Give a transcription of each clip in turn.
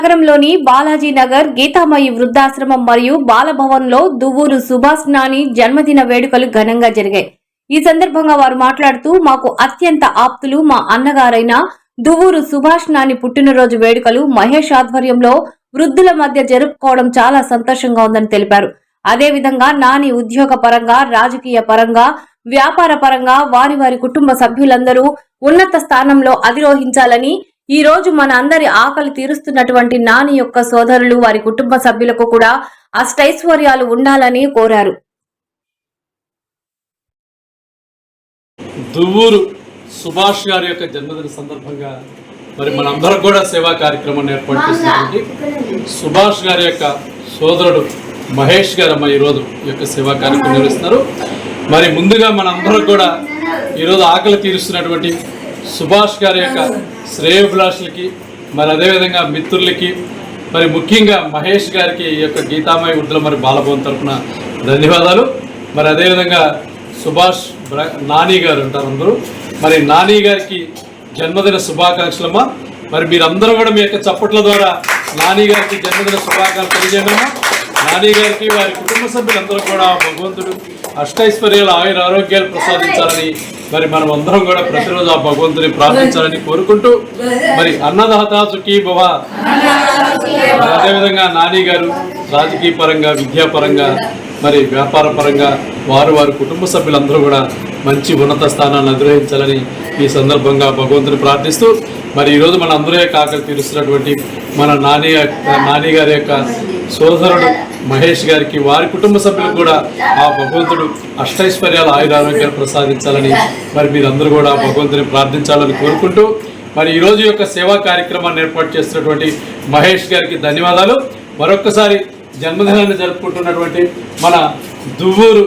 నగరంలోని బాలాజీ నగర్ గీతామయి వృద్ధాశ్రమం మరియు బాలభవన్లో దువ్వూరు సుభాష్ నాని జన్మదిన వేడుకలు ఘనంగా జరిగాయి. ఈ సందర్భంగా వారు మాట్లాడుతూ, మాకు అత్యంత ఆప్తులు మా అన్నగారైన దువ్వూరు సుభాష్ నాని పుట్టినరోజు వేడుకలు మహేష్ ఆధ్వర్యంలో వృద్ధుల మధ్య జరుపుకోవడం చాలా సంతోషంగా ఉందని తెలిపారు. అదేవిధంగా నాని ఉద్యోగ పరంగా, రాజకీయ పరంగా, వ్యాపార పరంగా వారి వారి కుటుంబ సభ్యులందరూ ఉన్నత స్థానంలో అధిరోహించాలని, ఈ రోజు మన అందరి ఆకలి తీరుస్తున్నటువంటి నాని యొక్క సోదరులు వారి కుటుంబ సభ్యులకు కూడా అష్టైశ్వర్యాలు ఉండాలని కోరారు. దువ్వూరు సుభాష్ గారి యొక్క జన్మదిన సందర్భంగా మరి మనందరం కూడా సేవా కార్యక్రమాన్ని ఏర్పాటు చేసినటువంటి సుభాష్ గారి యొక్క సోదరుడు మహేష్ గారు ఈరోజు ఈ యొక్క సేవా కార్యక్రమం నిర్వహిస్తున్నారు. మరి ముందుగా మనందరం కూడా ఈరోజు ఆకలి తీరుస్తున్నటువంటి సుభాష్ గారి యొక్క శ్రేయోభిలాషులకి, మరి అదేవిధంగా మిత్రులకి, మరి ముఖ్యంగా మహేష్ గారికి ఈ యొక్క గీతామయ వృద్ధుల మరి బాలభవన్ తరఫున ధన్యవాదాలు. మరి అదేవిధంగా సుభాష్ నాని గారు అంటారు అందరూ, మరి నాని గారికి జన్మదిన శుభాకాంక్షలమ్మా. మరి మీరందరూ కూడా మీ యొక్క చప్పట్ల ద్వారా నాని గారికి జన్మదిన శుభాకాంక్షలు తెలియజేయమ్మా. నాని గారికి వారి కుటుంబ సభ్యులందరూ కూడా భగవంతుడు అష్టైశ్వర్యాలు ఆయుర ఆరోగ్యాలు ప్రసాదించాలని, మరి మనం అందరం కూడా ప్రతిరోజు ఆ భగవంతుని ప్రార్థించాలని కోరుకుంటూ, మరి అన్నదాత సుఖీ భవ. అదేవిధంగా నాని గారు రాజకీయ పరంగా, విద్యాపరంగా, మరి వ్యాపార పరంగా వారి కుటుంబ సభ్యులందరూ కూడా మంచి ఉన్నత స్థానాన్ని అధిరోహించాలని ఈ సందర్భంగా భగవంతుని ప్రార్థిస్తూ, మరి ఈరోజు మన అందరూ ఆకలి తీరుస్తున్నటువంటి మన నాని గారి యొక్క సోదరుడు మహేష్ గారికి, వారి కుటుంబ సభ్యులకు కూడా ఆ భగవంతుడు అష్టైశ్వర్యాలు ఆయురారోగ్యాలు ప్రసాదించాలని, మరి మీరందరూ కూడా భగవంతుని ప్రార్థించాలని కోరుకుంటూ, మరి ఈరోజు యొక్క సేవా కార్యక్రమాన్ని ఏర్పాటు చేస్తున్నటువంటి మహేష్ గారికి ధన్యవాదాలు. మరొక్కసారి జన్మదినాన్ని జరుపుకుంటున్నటువంటి మన దువ్వూరు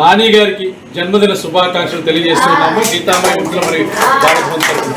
నాని గారికి జన్మదిన శుభాకాంక్షలు తెలియజేస్తున్నాము. గీతామయ వృద్ధుల మరి బాలభవన్ తరపున.